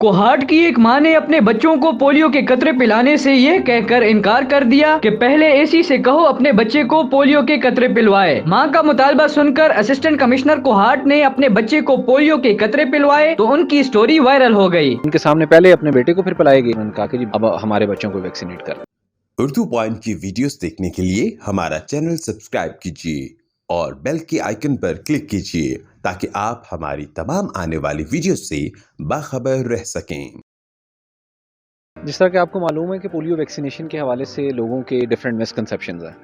कोहाट की एक मां ने अपने बच्चों को पोलियो के कतरे पिलाने से यह कहकर इनकार कर दिया कि पहले एसी से कहो अपने बच्चे को पोलियो के कतरे पिलवाए। मां का मुतालबा सुनकर असिस्टेंट कमिश्नर कोहाट ने अपने बच्चे को पोलियो के कतरे पिलवाए तो उनकी स्टोरी वायरल हो गई। उनके सामने पहले अपने बेटे को फिर पिलाएगी। उन्होंने कहा कि जी अब हमारे बच्चों को वैक्सीनेट कर। उर्दू पॉइंट की वीडियोस देखने के लिए हमारा चैनल सब्सक्राइब कीजिए और बेल के आइकन पर क्लिक कीजिए ताकि आप हमारी तमाम आने वाली वीडियोस से बाखबर रह सकें। जिस तरह कि आपको मालूम है कि पोलियो वैक्सीनेशन के हवाले से लोगों के डिफरेंट मिसकंसेप्शंस हैं,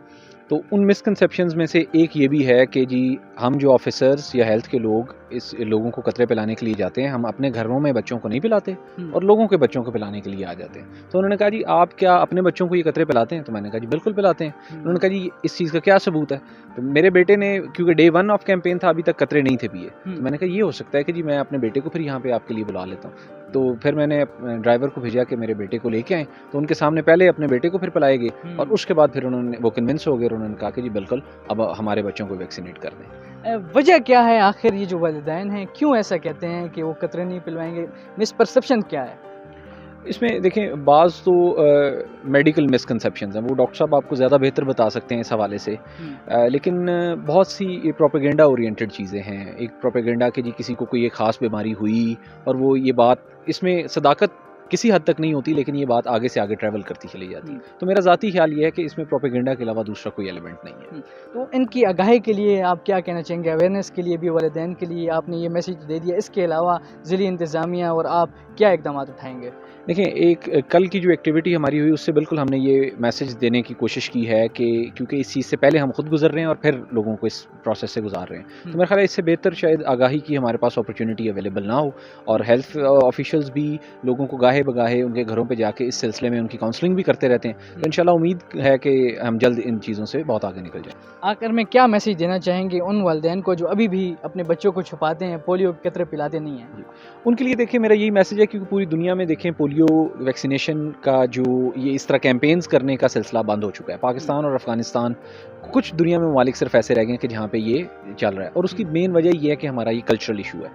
तो उन मिसकंसेप्शंस में से एक ये भी है कि जी हम जो ऑफिसर्स या हेल्थ के लोग इस लोगों को कतरे पिलाने के लिए जाते हैं, हम अपने घरों में बच्चों को नहीं पिलाते और लोगों के बच्चों को पिलाने के लिए आ जाते हैं। तो उन्होंने कहा जी आप क्या अपने बच्चों को ये कतरे पिलाते हैं? तो मैंने कहा जी बिल्कुल पिलाते हैं। उन्होंने कहा जी इस चीज़ का क्या सबूत है? तो मेरे बेटे ने, क्योंकि डे 1 ऑफ कैंपेन था, अभी तक कतरे नहीं थे पिए, तो मैंने कहा ये हो सकता है कि जी मैं अपने बेटे को फिर यहाँ पे आपके लिए बुला लेता हूँ। तो फिर मैंने ड्राइवर को भेजा कि मेरे बेटे को लेके आए, तो उनके सामने पहले अपने बेटे को फिर पिलाएंगे और उसके बाद फिर उन्होंने वो कन्विंस हो गए और उन्होंने कहा कि जी बिल्कुल अब हमारे बच्चों को वैक्सीनेट कर दें। वजह क्या है आखिर, ये जो वालिदैन हैं क्यों ऐसा कहते हैं कि वो कतरे नहीं पिलवाएंगे? मिसपरसेप्शन क्या है इसमें? देखें, बाज़ तो मेडिकल मिसकंसेप्शंस हैं, वो डॉक्टर साहब आपको ज़्यादा बेहतर बता सकते हैं इस हवाले से। लेकिन बहुत सी ये प्रोपेगेंडा ओरिएंटेड चीज़ें हैं। एक प्रोपेगेंडा कि जी किसी को कोई एक ख़ास बीमारी हुई और वो ये बात, इसमें सदाकत किसी हद तक नहीं होती, लेकिन ये बात आगे से आगे ट्रैवल करती चली जाती है। तो मेरा ज़ाती ख्याल ये है कि इसमें प्रोपेगेंडा के अलावा दूसरा कोई एलिमेंट नहीं है। तो इनकी आगाही के लिए आप क्या कहना चाहेंगे? अवेयरनेस के लिए भी वालिदैन के लिए आपने ये मैसेज दे दिया, इसके अलावा ज़िली इंतज़ामिया और आप क्या इक़दाम उठाएंगे? देखिए, एक कल की जो एक्टिविटी हमारी हुई उससे बिल्कुल हमने ये मैसेज देने की कोशिश की है कि क्योंकि इस चीज़ से पहले हम खुद गुजर रहे हैं और फिर लोगों को इस प्रोसेस से गुजार रहे हैं, तो मेरा ख्याल है इससे बेहतर शायद आगाही की हमारे पास अपॉर्चुनिटी अवेलेबल ना हो और हेल्थ ऑफिशियल्स भी लोगों को गाहे बगाहे उनके घरों पे जाके इस सिलसिले में उनकी काउंसलिंग भी करते रहते हैं। तो इंशाल्लाह उम्मीद है कि हम जल्द इन चीज़ों से बहुत आगे निकल जाएँ। आखिर में क्या मैसेज देना चाहेंगे उन वालिदैन को जो अभी भी अपने बच्चों को छुपाते हैं, पोलियो के कतरे पिलाते नहीं हैं? उनके लिए देखिए मेरा यही मैसेज है, क्योंकि पूरी दुनिया में देखें पोलियो वैक्सीनेशन का जो ये इस तरह कैंपेन्स करने का सिलसिला बंद हो चुका है। पाकिस्तान और अफ़गानिस्तान, कुछ दुनिया में ममालिक सिर्फ ऐसे रह गए हैं कि जहाँ पे ये चल रहा है, और उसकी मेन वजह ये है कि हमारा ये कल्चरल इशू है।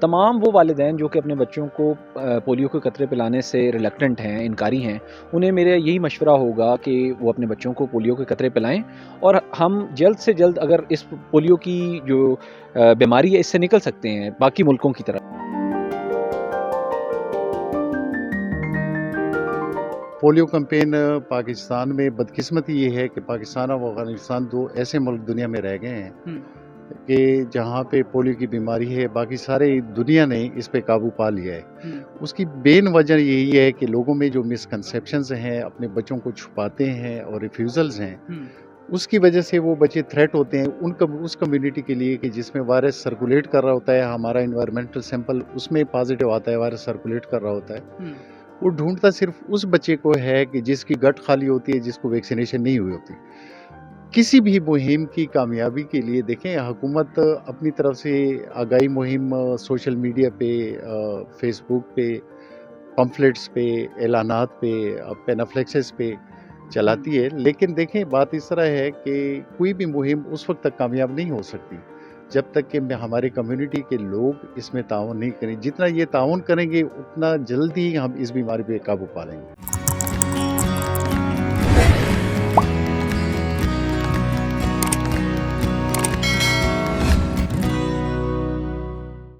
तमाम वो वालिदैन जो कि अपने बच्चों को पोलियो के कतरे पिलाने से रिलक्टेंट हैं, इनकारी हैं, उन्हें मेरा यही मशवरा होगा कि वो अपने बच्चों को पोलियो के कतरे पिलाएं और हम जल्द से जल्द अगर इस पोलियो की जो बीमारी है इससे निकल सकते हैं बाकी मुल्कों की तरह। पोलियो कैंपेन पाकिस्तान में बदकिस्मती ये है कि पाकिस्तान और अफगानिस्तान दो ऐसे मुल्क दुनिया में रह गए हैं कि जहाँ पे पोलियो की बीमारी है, बाकी सारे दुनिया ने इस पे काबू पा लिया है। उसकी मेन वजह यही है कि लोगों में जो मिसकंसेप्शंस हैं, अपने बच्चों को छुपाते हैं और रिफ्यूज़ल्स हैं, उसकी वजह से वो बच्चे थ्रेट होते हैं उस कम्युनिटी के लिए कि जिसमें वायरस सर्कुलेट कर रहा होता है। हमारा इन्वायरमेंटल सैंपल उसमें पॉजिटिव आता है, वायरस सर्कुलेट कर रहा होता है। वो ढूंढता सिर्फ उस बच्चे को है कि जिसकी गट खाली होती है, जिसको वैक्सीनेशन नहीं हुई होती। किसी भी मुहिम की कामयाबी के लिए देखें, हुकूमत अपनी तरफ से आगाही मुहिम सोशल मीडिया पे, फेसबुक पे, पम्फलेट्स पे, ऐलानात पे, पेनाफ्लेक्सेस पे चलाती है, लेकिन देखें बात इस तरह है कि कोई भी मुहिम उस वक्त तक कामयाब नहीं हो सकती जब तक कि हमारे कम्युनिटी के लोग इसमें ताउन नहीं करें। जितना ये ताउन करेंगे उतना जल्दी हम इस बीमारी पे काबू पा लेंगे।